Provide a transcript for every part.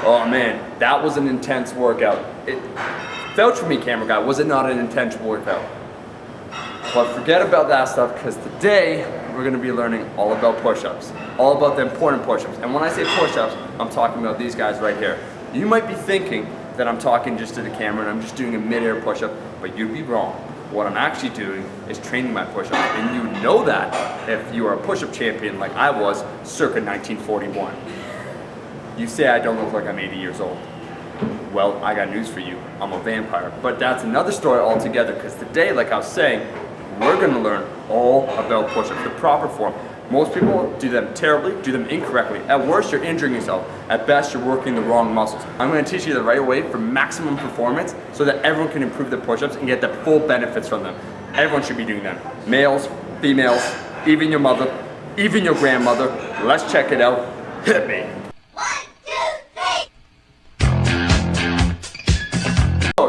Oh man, that was an intense workout. Vouch for me, camera guy, was it not an intense workout? But forget about that stuff, because today we're going to be learning all about push-ups, all about the important push-ups. And when I say push-ups, I'm talking about these guys right here. You might be thinking that I'm talking just to the camera and I'm just doing a mid-air push-up, but you'd be wrong. What I'm actually doing is training my push-ups, and you know that if you are a push-up champion like I was circa 1941. You say I don't look like I'm 80 years old. Well, I got news for you. I'm a vampire. But that's another story altogether, because today, like I was saying, we're going to learn all about push-ups, the proper form. Most people do them terribly, do them incorrectly. At worst, you're injuring yourself. At best, you're working the wrong muscles. I'm going to teach you the right way for maximum performance so that everyone can improve their push-ups and get the full benefits from them. Everyone should be doing them. Males, females, even your mother, even your grandmother. Let's check it out. Hit me.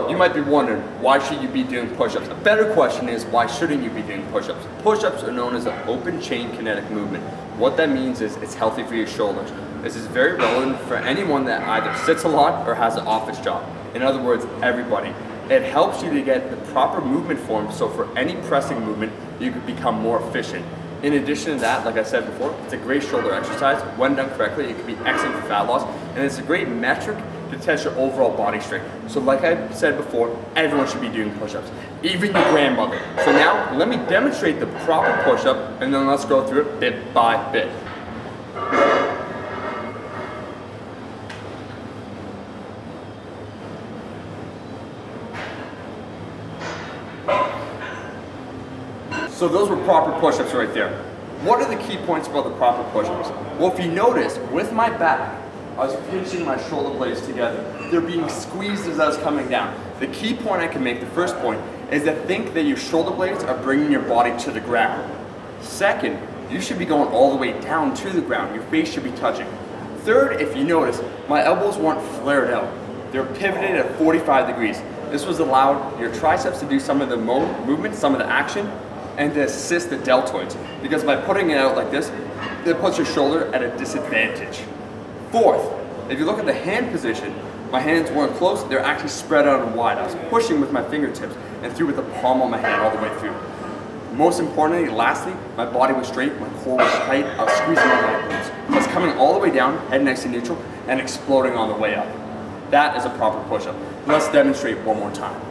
You might be wondering, why should you be doing push-ups? A better question is, why shouldn't you be doing push-ups? Push-ups are known as an open chain kinetic movement. What that means is it's healthy for your shoulders. This is very relevant for anyone that either sits a lot or has an office job. In other words, everybody. It helps you to get the proper movement form, so for any pressing movement, you can become more efficient. In addition to that, like I said before, it's a great shoulder exercise. When done correctly, it can be excellent for fat loss, and it's a great metric to test your overall body strength. So like I said before, everyone should be doing push-ups, even your grandmother. So now, let me demonstrate the proper push-up, and then let's go through it bit by bit. So those were proper push-ups right there. What are the key points about the proper push-ups? Well, if you notice, with my back, I was pinching my shoulder blades together. They're being squeezed as I was coming down. The key point I can make, the first point, is to think that your shoulder blades are bringing your body to the ground. Second, you should be going all the way down to the ground. Your face should be touching. Third, if you notice, my elbows weren't flared out. They're pivoted at 45 degrees. This was allowed your triceps to do some of the movement, some of the action, and to assist the deltoids. Because by putting it out like this, it puts your shoulder at a disadvantage. Fourth, if you look at the hand position, my hands weren't close, they're actually spread out and wide. I was pushing with my fingertips and through with the palm of my hand all the way through. Most importantly, lastly, my body was straight, my core was tight, I was squeezing my leg glutes. So I was coming all the way down, head nice and neutral, and exploding on the way up. That is a proper push-up. Let's demonstrate one more time.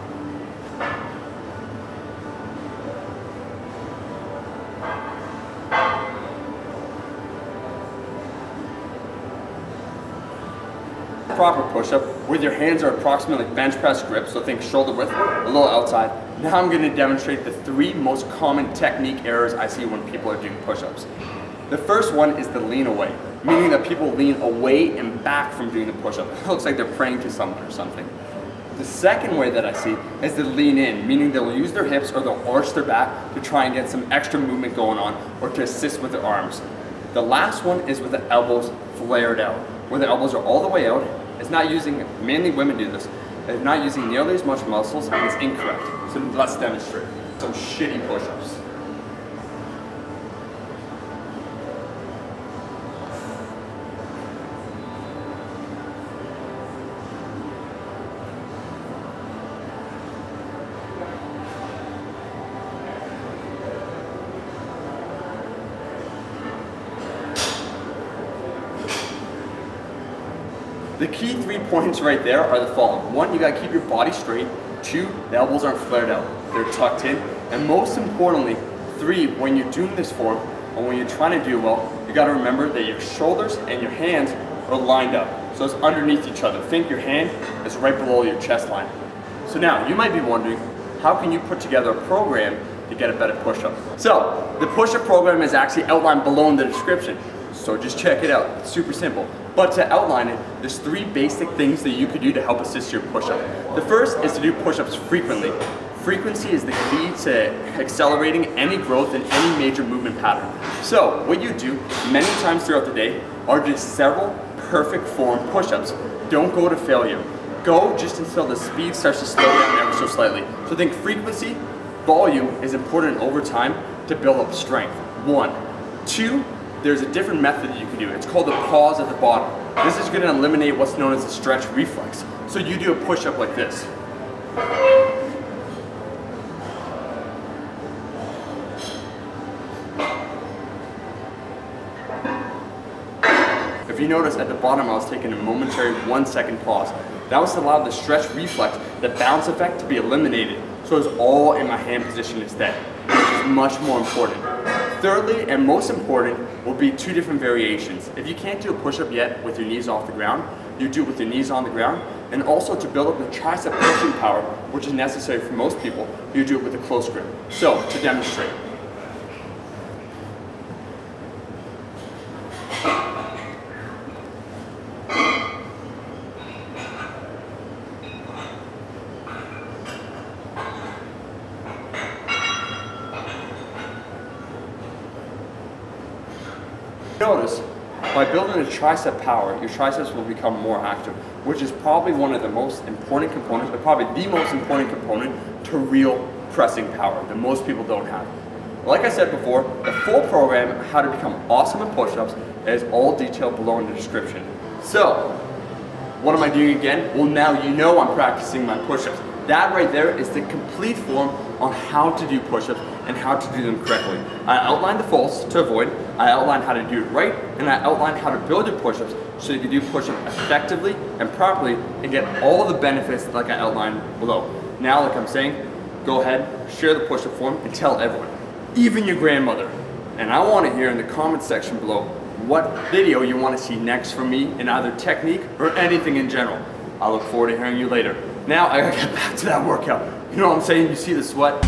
Proper push-up, where your hands are approximately bench press grip, so think shoulder width, a little outside. Now I'm going to demonstrate the 3 most common technique errors I see when people are doing push-ups. The first one is the lean away, meaning that people lean away and back from doing the push-up. It looks like they're praying to someone or something. The second way that I see is the lean in, meaning they'll use their hips or they'll arch their back to try and get some extra movement going on or to assist with their arms. The last one is with the elbows flared out, where the elbows are all the way out. It's not using, mainly women do this, it's not using nearly as much muscles, and it's incorrect. So let's demonstrate some shitty push-ups. The key 3 points right there are the following. 1, you gotta keep your body straight. 2, the elbows aren't flared out, they're tucked in. And most importantly, 3, when you're doing this form, or when you're trying to do well, you gotta remember that your shoulders and your hands are lined up. So it's underneath each other. Think your hand is right below your chest line. So now, you might be wondering, how can you put together a program to get a better push-up? So, the push-up program is actually outlined below in the description. So just check it out, it's super simple. But to outline it, there's 3 basic things that you could do to help assist your push-up. The first is to do push-ups frequently. Frequency is the key to accelerating any growth in any major movement pattern. So what you do many times throughout the day are just several perfect form push-ups. Don't go to failure. Go just until the speed starts to slow down ever so slightly. So think frequency, volume is important over time to build up strength. 1. 2, there's a different method that you can do. It's called the pause at the bottom. This is gonna eliminate what's known as a stretch reflex. So you do a push-up like this. If you notice at the bottom, I was taking a momentary 1-second pause. That was to allow the stretch reflex, the bounce effect, to be eliminated. So it's all in my hand position instead, which is much more important. Thirdly, and most important, will be 2 different variations. If you can't do a push-up yet with your knees off the ground, you do it with your knees on the ground, and also to build up the tricep pushing power, which is necessary for most people, you do it with a close grip. So, to demonstrate. Notice, by building a tricep power, your triceps will become more active, which is probably one of the most important components, but probably the most important component to real pressing power that most people don't have. Like I said before, the full program, how to become awesome at push-ups, is all detailed below in the description. So, what am I doing again? Well, now you know I'm practicing my push-ups. That right there is the complete form on how to do push-ups and how to do them correctly. I outlined the faults to avoid, I outlined how to do it right, and I outlined how to build your push-ups so you can do push-ups effectively and properly and get all the benefits like I outlined below. Now, like I'm saying, go ahead, share the push-up form, and tell everyone, even your grandmother. And I want to hear in the comment section below what video you want to see next from me in either technique or anything in general. I look forward to hearing you later. Now I gotta get back to that workout. You know what I'm saying? You see the sweat?